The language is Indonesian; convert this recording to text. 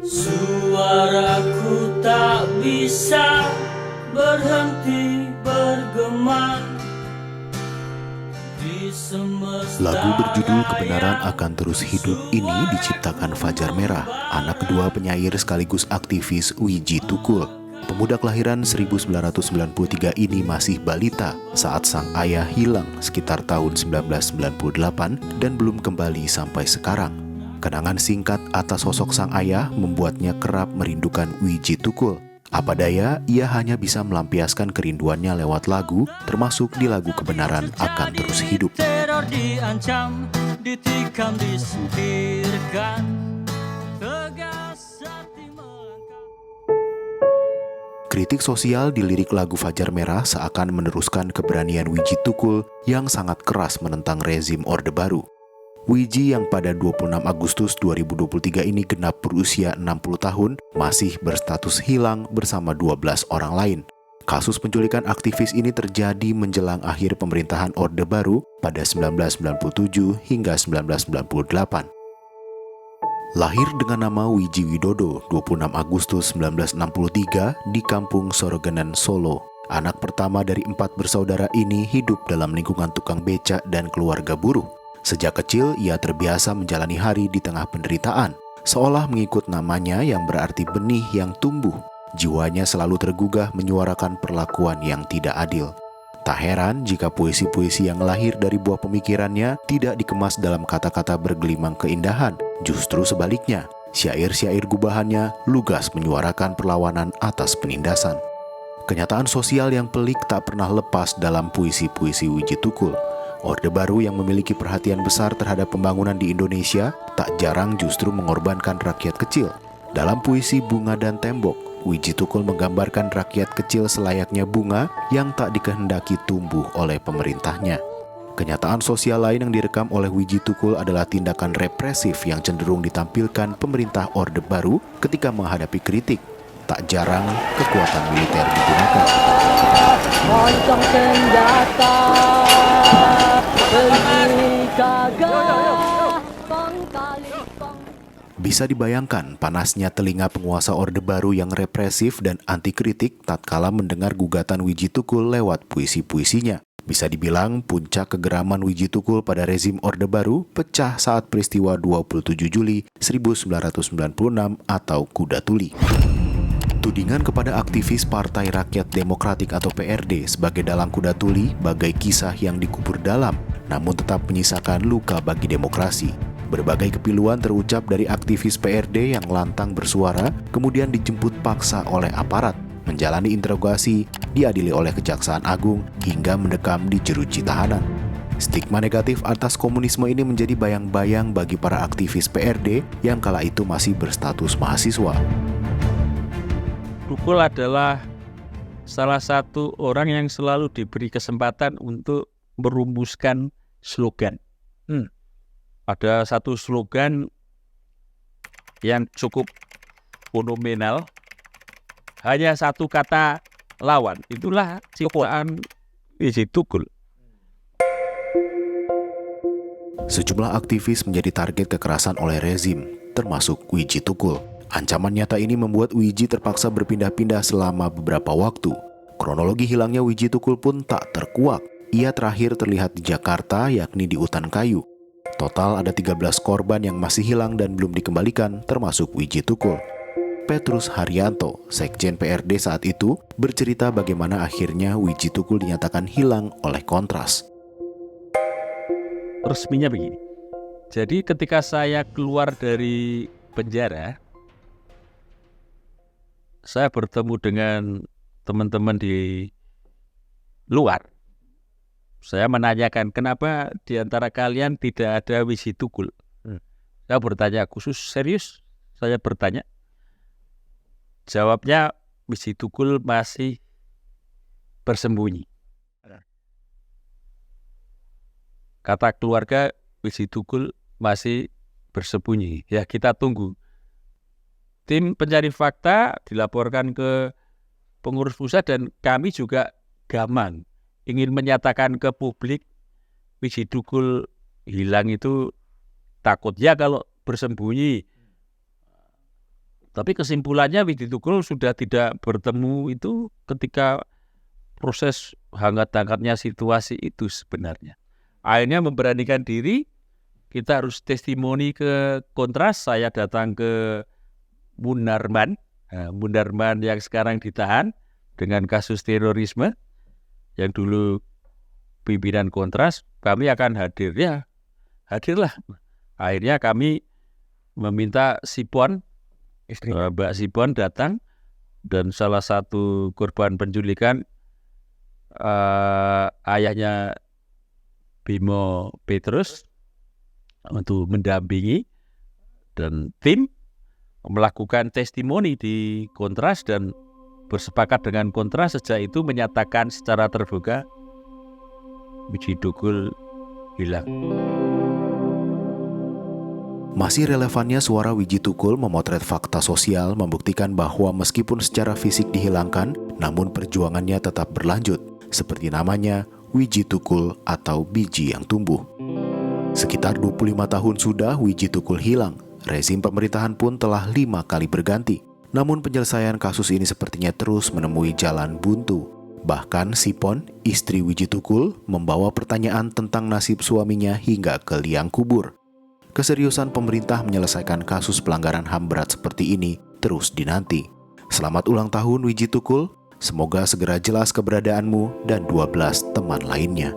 Suaraku tak bisa berhenti bergema di semesta. Lagu berjudul Kebenaran Akan Terus Hidup ini diciptakan Fajar Merah, anak kedua penyair sekaligus aktivis Wiji Tukul. Pemuda kelahiran 1993 ini masih balita saat sang ayah hilang sekitar tahun 1998 dan belum kembali sampai sekarang. Kenangan singkat atas sosok sang ayah membuatnya kerap merindukan Wiji Tukul. Apa daya, ia hanya bisa melampiaskan kerinduannya lewat lagu, termasuk di lagu Kebenaran Akan Terus Hidup. Teror diancam, ditikam, disingkirkan, tegas hati melangkah. Kritik sosial di lirik lagu Fajar Merah seakan meneruskan keberanian Wiji Tukul yang sangat keras menentang rezim Orde Baru. Wiji yang pada 26 Agustus 2023 ini genap berusia 60 tahun masih berstatus hilang bersama 12 orang lain. Kasus penculikan aktivis ini terjadi menjelang akhir pemerintahan Orde Baru pada 1997 hingga 1998. Lahir dengan nama Wiji Widodo 26 Agustus 1963 di Kampung Sorogenan, Solo. Anak pertama dari 4 bersaudara ini hidup dalam lingkungan tukang becak dan keluarga buruh. Sejak kecil, ia terbiasa menjalani hari di tengah penderitaan, seolah mengikut namanya yang berarti benih yang tumbuh. Jiwanya selalu tergugah menyuarakan perlakuan yang tidak adil. Tak heran jika puisi-puisi yang lahir dari buah pemikirannya tidak dikemas dalam kata-kata bergelimang keindahan. Justru sebaliknya, syair-syair gubahannya lugas menyuarakan perlawanan atas penindasan. Kenyataan sosial yang pelik tak pernah lepas dalam puisi-puisi Wiji Tukul. Orde Baru yang memiliki perhatian besar terhadap pembangunan di Indonesia tak jarang justru mengorbankan rakyat kecil. Dalam puisi Bunga dan Tembok, Wiji Tukul menggambarkan rakyat kecil selayaknya bunga yang tak dikehendaki tumbuh oleh pemerintahnya. Kenyataan sosial lain yang direkam oleh Wiji Tukul adalah tindakan represif yang cenderung ditampilkan pemerintah Orde Baru ketika menghadapi kritik. Tak jarang kekuatan militer digunakan. Moncong senjata, beli gagah, pengkali-peng. Bisa dibayangkan panasnya telinga penguasa Orde Baru yang represif dan anti kritik tatkala mendengar gugatan Wiji Tukul lewat puisi-puisinya. Bisa dibilang puncak kegeraman Wiji Tukul pada rezim Orde Baru pecah saat peristiwa 27 Juli 1996 atau Kuda Tuli. Tudingan kepada aktivis Partai Rakyat Demokratik atau PRD sebagai dalang kuda tuli bagai kisah yang dikubur dalam, namun tetap menyisakan luka bagi demokrasi. Berbagai kepiluan terucap dari aktivis PRD yang lantang bersuara, kemudian dijemput paksa oleh aparat, menjalani interogasi, diadili oleh Kejaksaan Agung, hingga mendekam di jeruji tahanan. Stigma negatif atas komunisme ini menjadi bayang-bayang bagi para aktivis PRD yang kala itu masih berstatus mahasiswa. Tukul adalah salah satu orang yang selalu diberi kesempatan untuk merumuskan slogan. Ada satu slogan yang cukup fenomenal, hanya satu kata lawan. Itulah ciptaan Wiji Tukul. Sejumlah aktivis menjadi target kekerasan oleh rezim, termasuk Wiji Tukul. Ancaman nyata ini membuat Wiji terpaksa berpindah-pindah selama beberapa waktu. Kronologi hilangnya Wiji Tukul pun tak terkuak. Ia terakhir terlihat di Jakarta, yakni di Utan Kayu. Total ada 13 korban yang masih hilang dan belum dikembalikan, termasuk Wiji Tukul. Petrus Haryanto, Sekjen PRD saat itu, bercerita bagaimana akhirnya Wiji Tukul dinyatakan hilang oleh Kontras. Resminya begini. Jadi ketika saya keluar dari penjara, saya bertemu dengan teman-teman di luar. Saya menanyakan kenapa di antara kalian tidak ada Wiji Tukul. Saya bertanya khusus, serius saya bertanya. Jawabnya Wiji Tukul masih bersembunyi. Kata keluarga, Wiji Tukul masih bersembunyi. Ya kita tunggu. Tim pencari fakta dilaporkan ke pengurus pusat dan kami juga gamang ingin menyatakan ke publik Wiji Tukul hilang itu takutnya kalau bersembunyi Tapi kesimpulannya Wiji Tukul sudah tidak bertemu itu ketika proses hangat-hangatnya situasi itu sebenarnya. Akhirnya memberanikan diri, kita harus testimoni ke Kontras. Saya datang ke Munarman, Munarman yang sekarang ditahan dengan kasus terorisme, yang dulu pimpinan Kontras. Kami akan hadir, ya hadirlah. Akhirnya kami meminta Sipon, Mbak Sipon datang, dan salah satu korban penculikan ayahnya Bimo Petrus untuk mendampingi, dan tim melakukan testimoni di Kontras dan bersepakat dengan Kontras sejak itu menyatakan secara terbuka Wiji Tukul hilang. Masih relevannya suara Wiji Tukul memotret fakta sosial membuktikan bahwa meskipun secara fisik dihilangkan, namun perjuangannya tetap berlanjut, seperti namanya Wiji Tukul atau biji yang tumbuh. Sekitar 25 tahun sudah Wiji Tukul hilang, rezim pemerintahan pun telah 5 kali berganti. Namun penyelesaian kasus ini sepertinya terus menemui jalan buntu. Bahkan Sipon, istri Wiji Tukul, membawa pertanyaan tentang nasib suaminya hingga ke liang kubur. Keseriusan pemerintah menyelesaikan kasus pelanggaran HAM berat seperti ini terus dinanti. Selamat ulang tahun Wiji Tukul, semoga segera jelas keberadaanmu dan 12 teman lainnya.